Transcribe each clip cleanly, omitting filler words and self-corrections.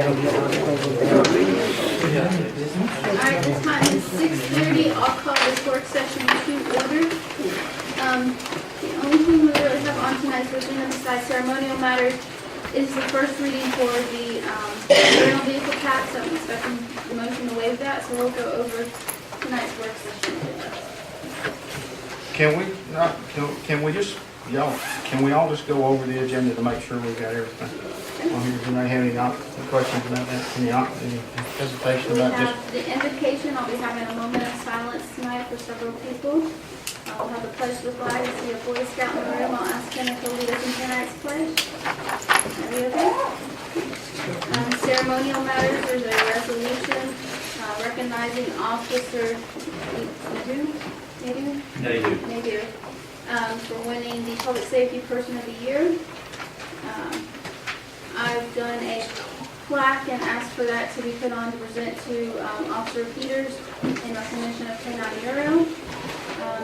Alright, the time is 6:30. I'll call this work session to order. The only thing we really have on tonight's agenda besides ceremonial matters is the first reading for the rental vehicle tax. I'm expecting the motion to waive that, so we'll go over tonight's work session. Can we all just go over the agenda to make sure we've got everything? Well, does anybody have any questions about that? Any hesitation We about have just? the invocation. I'll be having a moment of silence tonight for several people. I'll have a pledge to the flag. I see a Boy Scout in the room. I'll ask him if he'll lead us in tonight's pledge. Are we okay? Ceremonial matters, there's a resolution recognizing Officer Nader for winning the Public Safety Person of the Year. I've done a plaque and asked for that to be put on to present to Officer Peters in recognition of K9 Euro.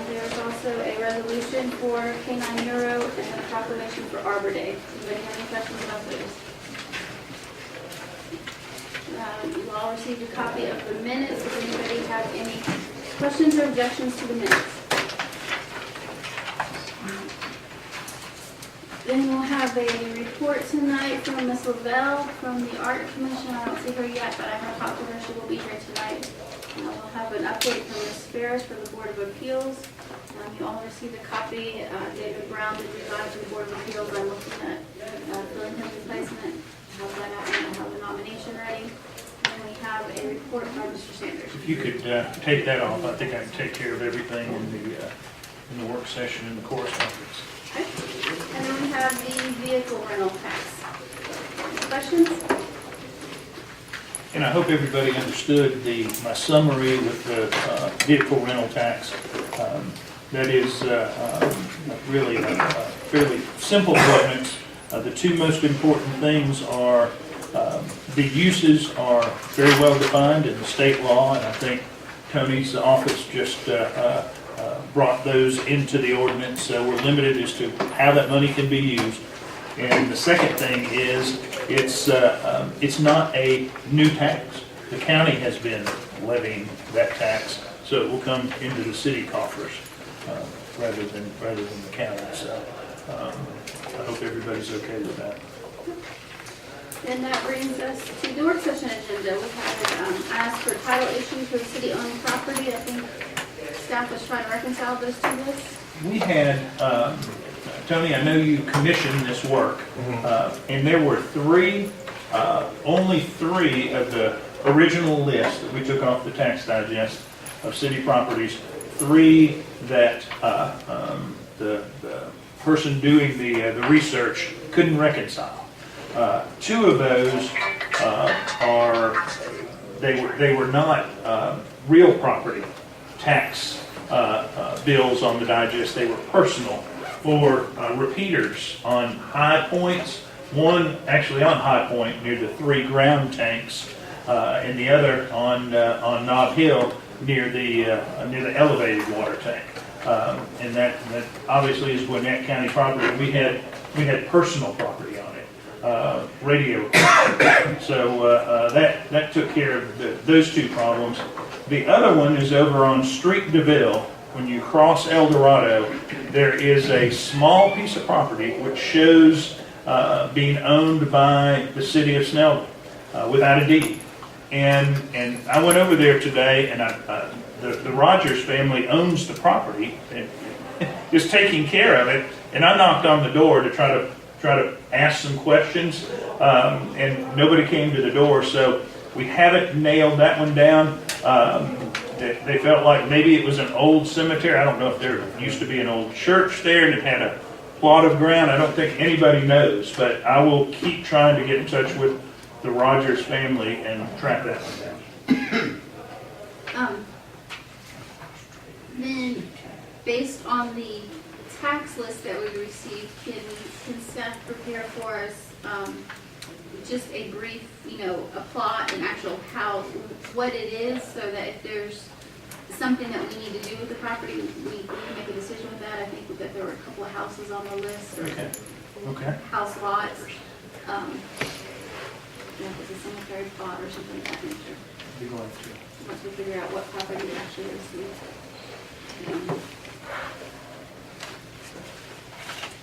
There's also a resolution for K9 Euro and a proclamation for Arbor Day. Anybody have any questions about those? You all received a copy of the minutes. Does anybody have any questions or objections to the minutes? Then we'll have a report tonight from Ms. Lavelle from the Art Commission. I don't see her yet, but I have talked to her. She will be here tonight. We'll have an update from Ms. Ferris for the Board of Appeals. You all received a copy. David Brown did resign to the Board of Appeals. I'm looking at filling his replacement. Have that out and have the nomination ready. And then we have a report by Mr. Sanders. If you could take that off, I think I can take care of everything in the work session and the correspondence. Okay. And then we have the vehicle rental tax. Any questions? And I hope everybody understood my summary with the vehicle rental tax. That is really a fairly simple ordinance. The two most important things are the uses are very well defined in the state law, and I think Tony's office just brought those into the ordinance, so we're limited as to how that money can be used. And the second thing is it's not a new tax. The county has been levying that tax, so it will come into the city coffers rather than the county. So I hope everybody's okay with that. And that brings us to the work session agenda. We had asked for title issues for the city-owned property. I think staff was trying to reconcile those two lists. We had, Tony, I know you commissioned this work, and there were only three of the original list that we took off the tax digest of city properties, three that the person doing the research couldn't reconcile. Two of those they were not real property tax bills on the digest. They were personal for repeaters on High Points. One actually on High Point near the 3 ground tanks, and the other on Knob Hill near the elevated water tank. And that obviously is Gwinnett County property. We had personal property on it, radio. So that took care of those two problems. The other one is over on Street DeVille. When you cross El Dorado, there is a small piece of property which shows being owned by the city of Snellville without a deed. And I went over there today, and the Rogers family owns the property and is taking care of it. And I knocked on the door to try to ask some questions, and nobody came to the door. So we haven't nailed that one down. They felt like maybe it was an old cemetery. I don't know if there used to be an old church there and it had a plot of ground. I don't think anybody knows, but I will keep trying to get in touch with the Rogers family and track that one down. Then, based on the tax list that we received, can staff prepare for us just a brief, a plot and actual what it is, so that if there's something that we need to do with the property, we can make a decision with that. I think that there were a couple of houses on the list, or Okay. house lots. you know, if it's a cemetery plot or something of that nature, Be glad to. once we figure out what property it actually is.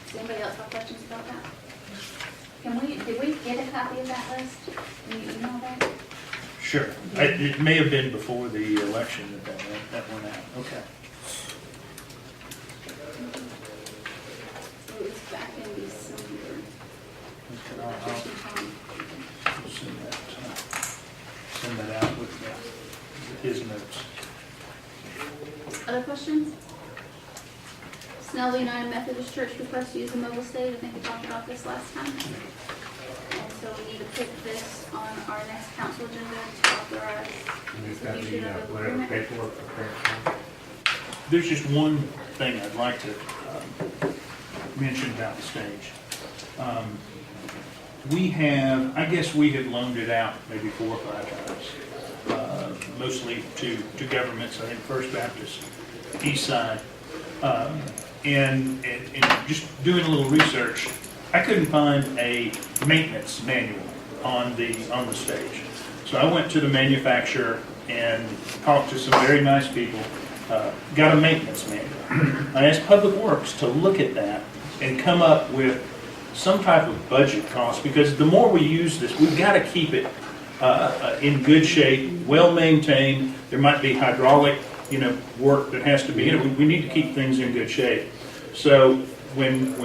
Does anybody else have questions about that? Did we get a copy of that list? Can you email that? Sure. It may have been before the election that went out. Okay. So it's back in December. Okay, I'll send that out with his notes. Other questions? Snellville United Methodist Church requests to use a mobile stage. I think we talked about this last time. And so we need to put this on our next council agenda to authorize execution of the agreement. There's just one thing I'd like to mention about the stage. I guess we had loaned it out maybe 4 or 5 times, mostly to governments, I think First Baptist, East Side. And just doing a little research, I couldn't find a maintenance manual on the stage. So I went to the manufacturer and talked to some very nice people, got a maintenance manual. I asked Public Works to look at that and come up with some type of budget cost, because the more we use this, we've got to keep it in good shape, well maintained. There might be hydraulic, work that has to be in it. We need to keep things in good shape. So when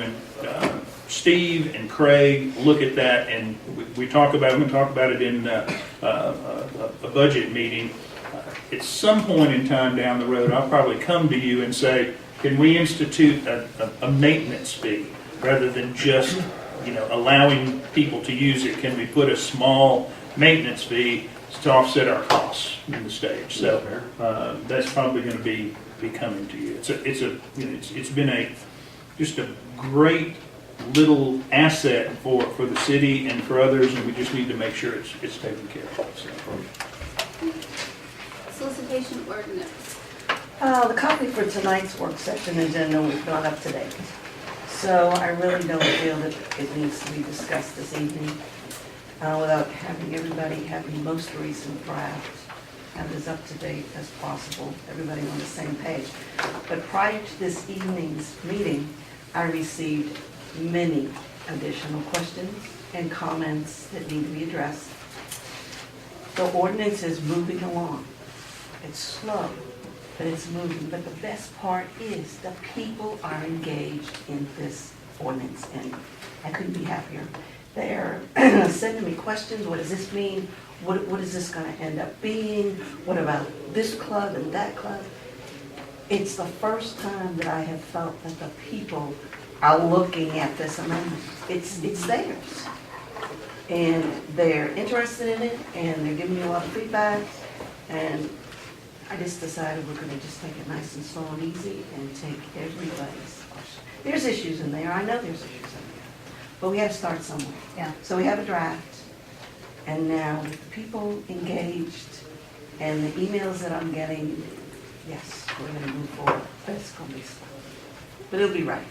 Steve and Craig look at that, and we talk about it in a budget meeting, at some point in time down the road, I'll probably come to you and say, can we institute a maintenance fee rather than just allowing people to use it? Can we put a small maintenance fee to offset our costs in the stage? So that's probably going to be coming to you. It's been just a great little asset for the city and for others, and we just need to make sure it's taken care of. So. Solicitation ordinance. The copy for tonight's work session agenda was not up to date. So I really don't feel that it needs to be discussed this evening without having everybody have the most recent draft and as up to date as possible, everybody on the same page. But prior to this evening's meeting, I received many additional questions and comments that need to be addressed. The ordinance is moving along. It's slow, but it's moving. But the best part is the people are engaged in this ordinance, and I couldn't be happier. They're sending me questions. What does this mean? What is this going to end up being? What about this club and that club? It's the first time that I have felt that the people are looking at this amendment. It's theirs. And they're interested in it, and they're giving me a lot of feedback. And I just decided we're going to just take it nice and slow and easy and take everybody's question. There's issues in there. I know there's issues in there. But we have to start somewhere. Yeah. So we have a draft. And now with the people engaged and the emails that I'm getting, yes, we're going to move forward. But it's going to be slow. But it'll be right.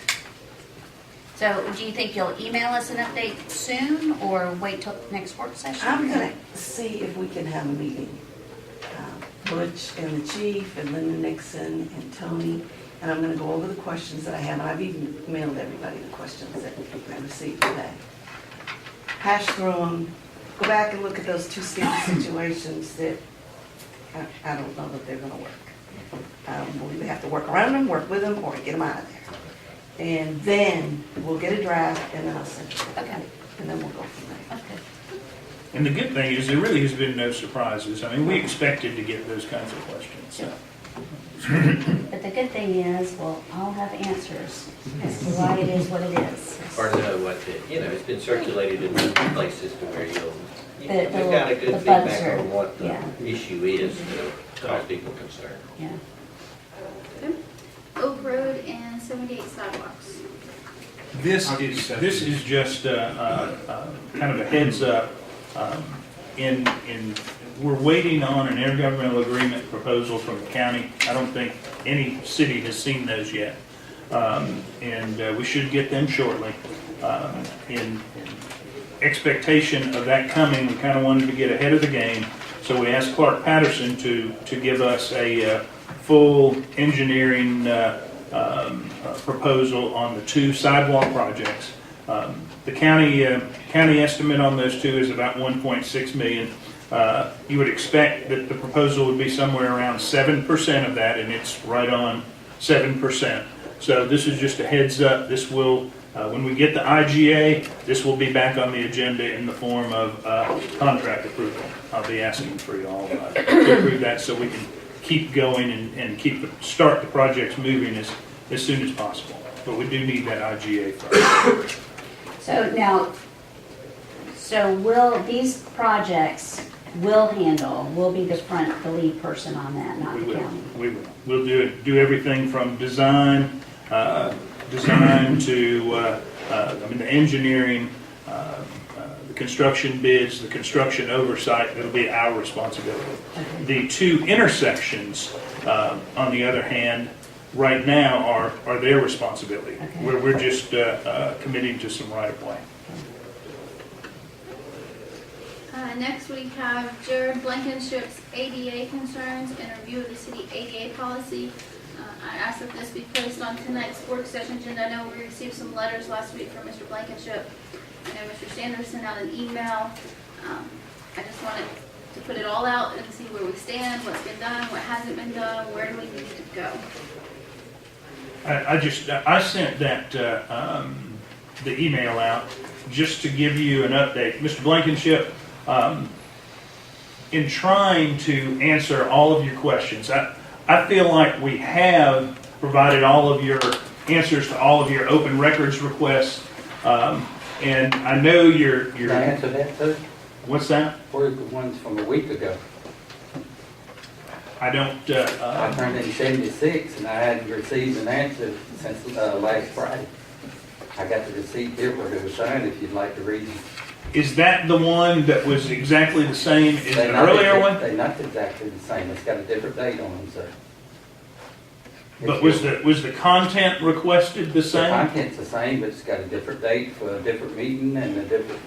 So do you think you'll email us an update soon or wait till next work session? I'm going to see if we can have a meeting. Butch and the chief and Linda Nixon and Tony, and I'm going to go over the questions that I have. And I've even mailed everybody the questions that I received today. Hash through them. Go back and look at those 2 sticky situations that I don't know that they're going to work. We'll either have to work around them, work with them, or get them out of there. And then we'll get a draft, and then I'll send it. Okay. And then we'll go from there. Okay. And the good thing is there really has been no surprises. I mean, we expected to get those kinds of questions. So. But the good thing is, we'll all have answers as to why it is what it is. Or know what it's been circulated in different places to where we've got a good the feedback buzzer, on what the yeah. issue is to cause people concern. Yeah. Okay. Oak Road and 78 sidewalks. This is just kind of a heads up. We're waiting on an intergovernmental agreement proposal from the county. I don't think any city has seen those yet, and we should get them shortly. expectation of that coming, we kind of wanted to get ahead of the game. So we asked Clark Patterson to give us a full engineering proposal on the 2 sidewalk projects. The county estimate on those 2 is about 1.6 million. You would expect that the proposal would be somewhere around 7% of that, and it's right on 7%. So this is just a heads up. This will, when we get the IGA, this will be back on the agenda in the form of contract approval. I'll be asking for you all to approve that so we can keep going and start the projects moving as soon as possible. But we do need that IGA first. So will these projects will be the lead person on that, not the county? We will. We'll do everything from design to, the engineering, the construction bids, the construction oversight. It'll be our responsibility. Okay. The 2 intersections, on the other hand, right now are their responsibility. Okay. We're just committing to some right-of-way. Next we have Jared Blankenship's ADA concerns and review of the city ADA policy. I asked that this be placed on tonight's work session agenda. I know we received some letters last week from Mr. Blankenship. I know Mr. Sanders sent out an email. I just wanted to put it all out and see where we stand, what's been done, what hasn't been done, where do we need to go. I sent that the email out just to give you an update. Mr. Blankenship, in trying to answer all of your questions, I feel like we have provided all of your answers to all of your open records requests, and I know you're. Can I answer that too? What's that? Where's the ones from a week ago? I don't. I turned in 76 and I hadn't received an answer since last Friday. I got the receipt here where it was signed if you'd like to read it. Is that the one that was exactly the same as the earlier one? They're not exactly the same. It's got a different date on them, sir. But was the content requested the The same? content's the same, but it's got a different date for a different meeting and a different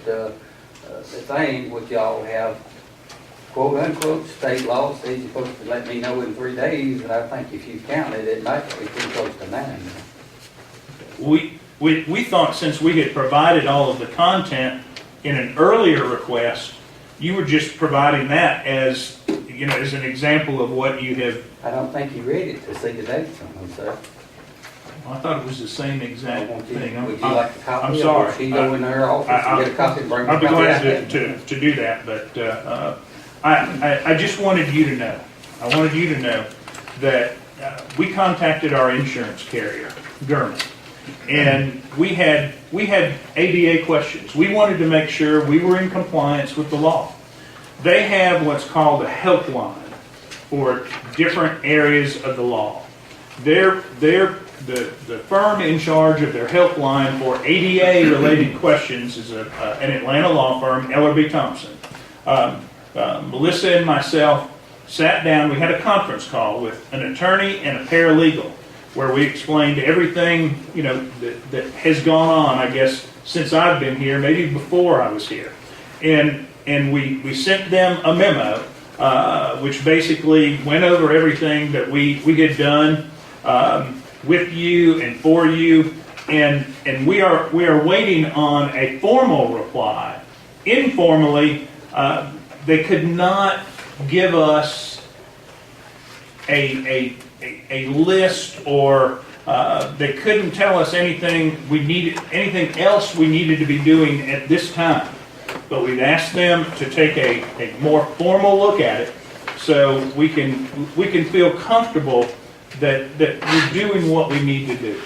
thing, which y'all have, quote unquote, state law says you're supposed to let me know in 3 days, and I think if you counted, it might be pretty close to 9. We thought since we had provided all of the content in an earlier request, you were just providing that as, as an example of what you have. I don't think you read it to see the dates on them, sir. I thought it was the same exact thing. Would you like a copy? I'm sorry. Or she go in her office and get a copy and bring a I'll be copy glad out? to do that, but I just wanted you to know. I wanted you to know that we contacted our insurance carrier, Gurman, and we had ADA questions. We wanted to make sure we were in compliance with the law. They have what's called a helpline for different areas of the law. The firm in charge of their helpline for ADA-related questions is an Atlanta law firm, Ellerby Thompson. Melissa and myself sat down. We had a conference call with an attorney and a paralegal where we explained everything that has gone on, I guess, since I've been here, maybe before I was here. And we sent them a memo, which basically went over everything that we had done with you and for you, and we are waiting on a formal reply. Informally, they could not give us a list, or they couldn't tell us anything else we needed to be doing at this time. But we've asked them to take a more formal look at it, so we can feel comfortable that we're doing what we need to do.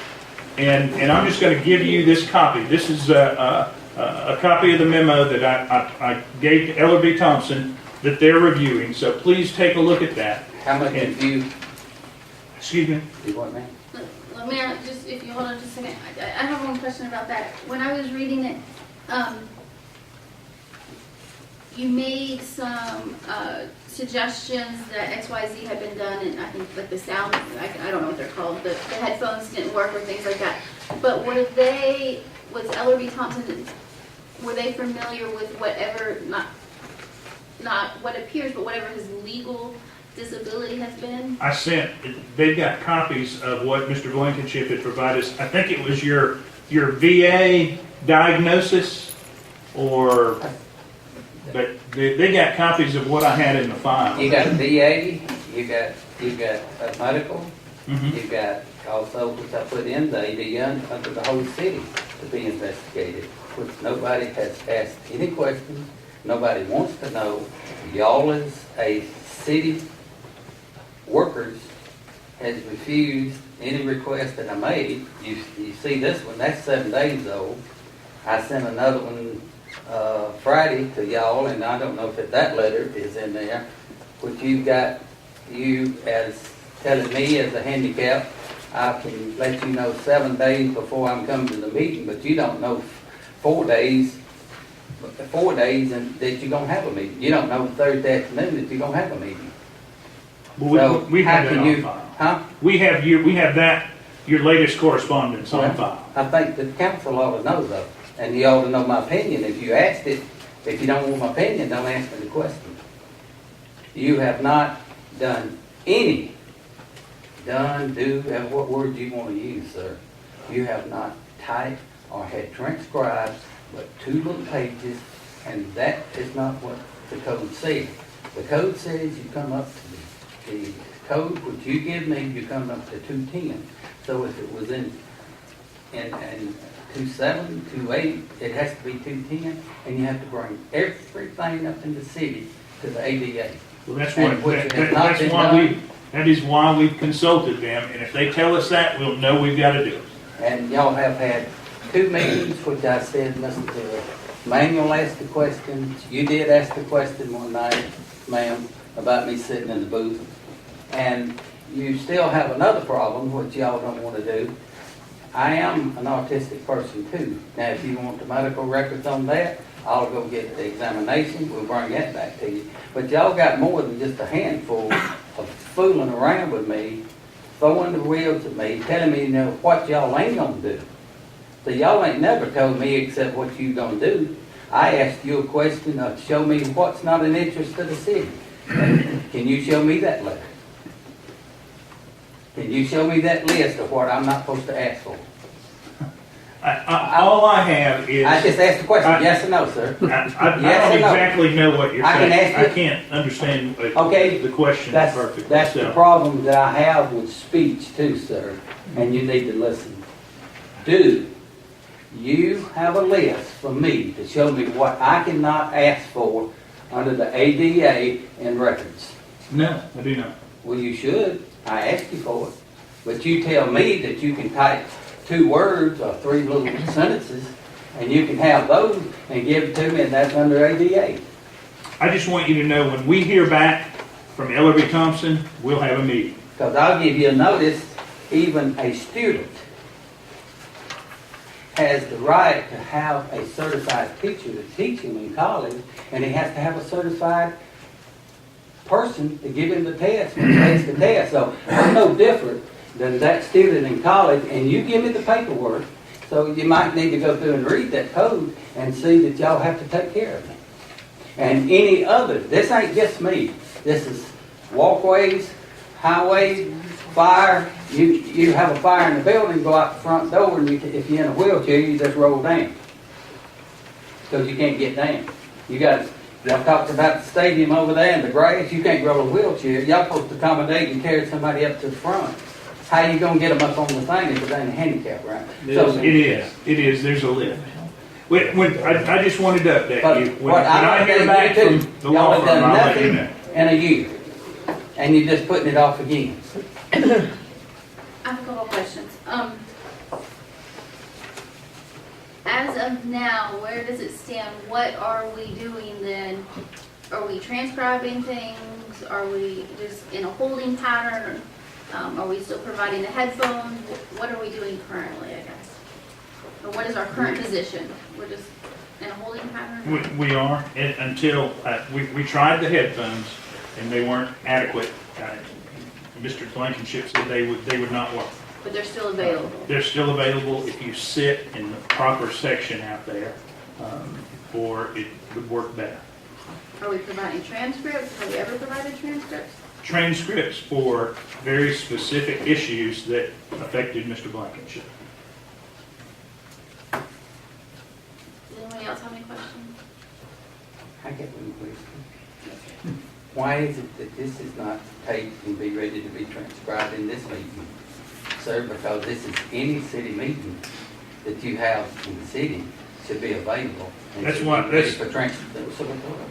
And I'm just going to give you this copy. This is a copy of the memo that I gave to Ellerby Thompson that they're reviewing. So please take a look at that. How much have you, Excuse me? you want me? Let me just, if you hold on just a second, I have one question about that. When I was reading it, you made some suggestions that XYZ had been done, and I think like the sound, I don't know what they're called, the headphones didn't work or things like that. But was Ellerby Thompson were they familiar with whatever, not what appears, but whatever his legal disability has been? They've got copies of what Mr. Blankenship had provided us. I think it was your VA diagnosis, but they got copies of what I had in the file. You got a VA, you got a medical, Mhm. you got also, which I put in, the AD under the whole city to be investigated, which nobody has asked any questions, nobody wants to know. Y'all as a city workers has refused any request that I made. You see this one, that's 7 days old. I sent another one Friday to y'all, and I don't know if that letter is in there, which you as telling me as a handicap, I can let you know 7 days before I'm coming to the meeting, but you don't know 4 days and that you're gonna have a meeting. You don't know Thursday afternoon that you're gonna have a meeting. Well, we how have that can on you- file. Huh? We have your latest correspondence on file. I think the council ought to know though, and you ought to know my opinion. If you asked it, if you don't want my opinion, don't ask me the question. You have not done any, what word you want to use, sir. You have not typed or had transcribed but 2 little pages, and that is not what the code says. The code says you come up to the code which you give me, you come up to 210. So if it was in 27, 28, it has to be 210, and you have to bring everything up in the city to the ADA. Well, that's And what, which has not that's been why done. that is why we've consulted them, and if they tell us that, we'll know we've got to do it. And y'all have had 2 meetings, which I said, Mr. Manuel asked the questions. You did ask the question one night, ma'am, about me sitting in the booth. And you still have another problem, which y'all don't want to do. I am an autistic person too. Now, if you want the medical records on that, I'll go get the examination, we'll bring that back to you. But y'all got more than just a handful of fooling around with me, throwing the wheels at me, telling me, what y'all ain't gonna do. So y'all ain't never told me except what you gonna do. I asked you a question to show me what's not an interest to the city. Can you show me that letter? Can you show me that list of what I'm not supposed to ask for? All I have is. I just asked the question, I- yes or no, sir? I Yes don't or no? exactly know what you're I can saying. ask I it. can't understand Okay, the question That's perfectly. the So, problem that I have with speech too, sir, and you need to listen. Do you have a list for me to show me what I cannot ask for under the ADA and records? no, I do not. Well, you should. I asked you for it. But you tell me that you can type 2 words or 3 little sentences, and you can have those and give it to me, and that's under ADA. I just want you to know, when we hear back from Ellerby Thompson, we'll have a meeting. Because I'll give you a notice, even a student has the right to have a certified teacher to teach him in college, and he has to have a certified person to give him the test when he takes the test. So I'm no different than that student in college, and you give me the paperwork, so you might need to go through and read that code and see that y'all have to take care of me. And any other, this ain't just me, this is walkways, highways, fire. You have a fire in the building, go out the front door, and if you're in a wheelchair, you just roll down. Because you can't get down. Y'all talked about the stadium over there and the grass, you can't roll a wheelchair. Y'all supposed to accommodate and carry somebody up to the front. How you gonna get them up on the thing if it ain't a handicap ramp? So, It is, there's a lift. I just wanted to update but you. When what I hear I'm back saying from you the too, y'all law have firm, done I'll let you nothing know. in a year. And you're just putting it off again. I have a couple of questions. As of now, where does it stand? What are we doing then? Are we transcribing things? Are we just in a holding pattern? Are we still providing the headphones? What are we doing currently, I guess? Or what is our current position? We're just in a holding pattern? We are, until, we tried the headphones, and they weren't adequate. Mr. Blankenship said they would not work. But they're still available. They're still available if you sit in the proper section out there. or it would work better. Are we providing transcripts? Have we ever provided transcripts? Transcripts for very specific issues that affected Mr. Blankenship. Does anybody else have any questions? I get one question. Why is it that this is not taped and be ready to be transcribed in this meeting? Sir, because this is any city meeting that you have in the city should be available. and That's should why- be ready that's- for transcription.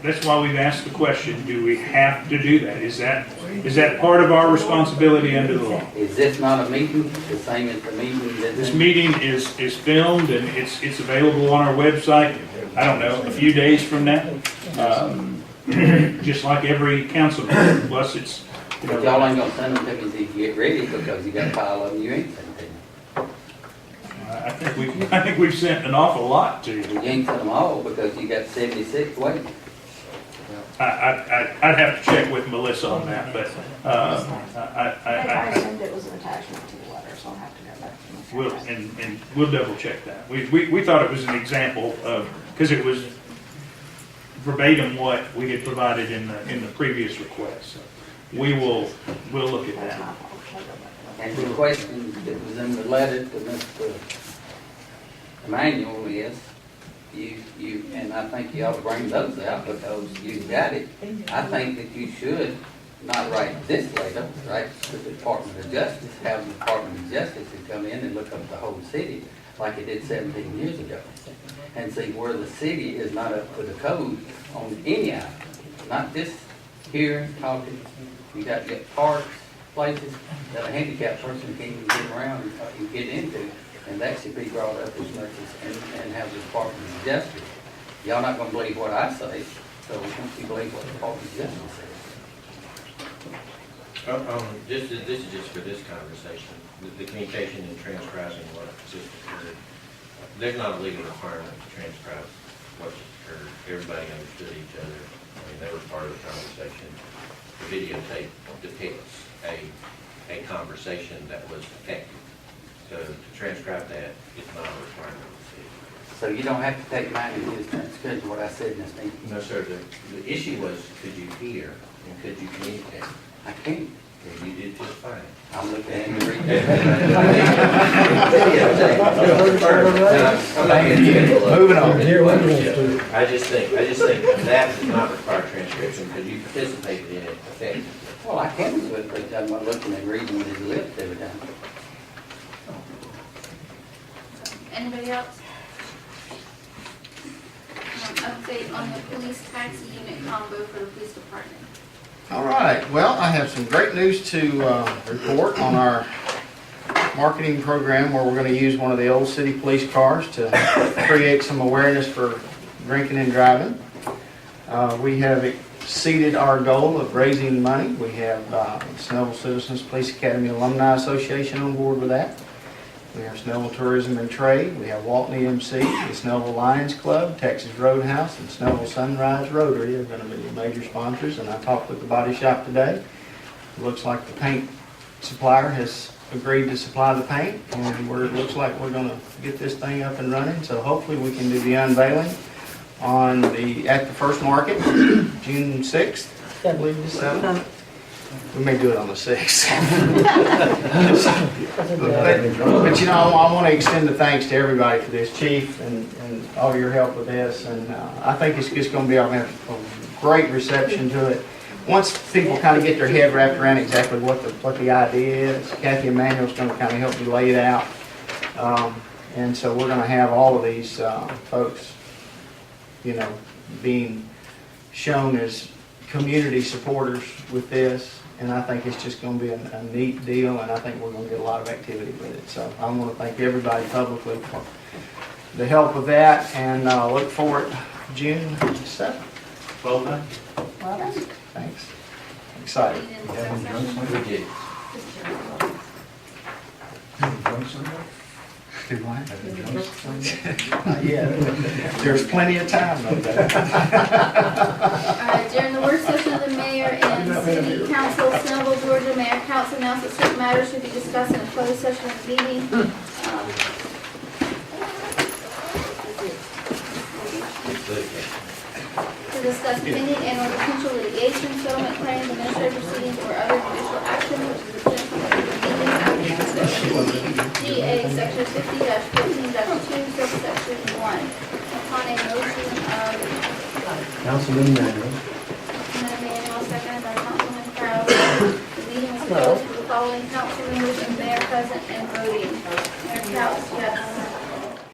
That's why we've asked the question, do we have to do that? Is that part of our responsibility under the law? Is this not a meeting, the same as the meeting that's This in? meeting is filmed and it's available on our website, I don't know, a few days from now. Just like every council meeting, plus it's, you But y'all know, ain't gonna send them to me till you get ready because you got a pile of them you ain't sent to me. I think we've sent an awful lot to you. You ain't sent them all because you got 76 waiting. I'd have to check with Melissa on that, but, I think I I, assumed it was an attachment to the letter, so I'll have to go back to we'll, the. and we'll double check that. We thought it was an example of, because it was verbatim what we had provided in the previous request. So we'll look at That's my that. fault. I'll go back to And the question that was in the letter to Mr. Emmanuel is, you, and I think you ought to bring those out because you got it. I think that you should not write this letter, write to the Department of Justice, have the Department of Justice to come in and look up the whole city like it did 17 years ago. And see where the city is not up to the code on any item, not just here talking. You got to get parks, places that a handicapped person can't even get around and get into, and that should be brought up as much as, and have the Department of Justice. Y'all not gonna believe what I say, so don't you believe what the Department of Justice says? This is just for this conversation, the communication and transcribing what just occurred. There's not a legal requirement to transcribe what just occurred. Everybody understood each other. I mean, they were part of the conversation. The videotape depicts a conversation that was effective. So to transcribe that is not a requirement of the city. So you don't have to take mine and his transcript of what I said in this meeting. No, sir, the issue was, could you hear and could you communicate? I can't. And you did just fine. I'm looking at him to read Moving on. I just think that does not require transcription because you participated in it effectively. Well, I can do it, but I'm not looking and reading with his lips every time. Anybody else? Update on the police taxi unit combo for the police department. All right, well, I have some great news to report on our marketing program where we're going to use one of the old city police cars to create some awareness for drinking and driving. We have exceeded our goal of raising money. We have Snellville Citizens Police Academy Alumni Association on board with that. We have Snellville Tourism and Trade. We have Walton EMC, the Snellville Lions Club, Texas Roadhouse, and Snellville Sunrise Rotary are going to be the major sponsors. And I talked with the body shop today. It looks like the paint supplier has agreed to supply the paint, and it looks like we're going to get this thing up and running. So hopefully we can do the unveiling at the first market, June 6th, I believe it's 7th. We may do it on the 6th. But you know, I want to extend the thanks to everybody for this, Chief, and all your help with this. And I think it's just going to be a great reception to it. Once people kind of get their head wrapped around exactly what the idea is, Kathy Emanuel's going to kind of help me lay it out. And so we're going to have all of these folks, you know, being shown as community supporters with this. And I think it's just going to be a neat deal, and I think we're going to get a lot of activity with it. So I want to thank everybody publicly for the help with that, and look forward to June 7th. Well done. Well done. Thanks. I'm excited. We did. Do what? Not yet. There's plenty of time, no doubt. During the work session of the mayor and city council, Snellville, Georgia, Mayor Council announced that certain matters should be discussed in a closed session of the meeting. discuss pending and or potential litigation, settlement claims, administrative proceedings, or other judicial action which is exempt from the meeting after GA section 50-14-2, subsection 1. Upon a motion of Councilman Manuel. Councilman Manuel, seconded by Councilman Crowell, the meeting was closed with the following council members and mayor present and voting. Mayor Couch, yes.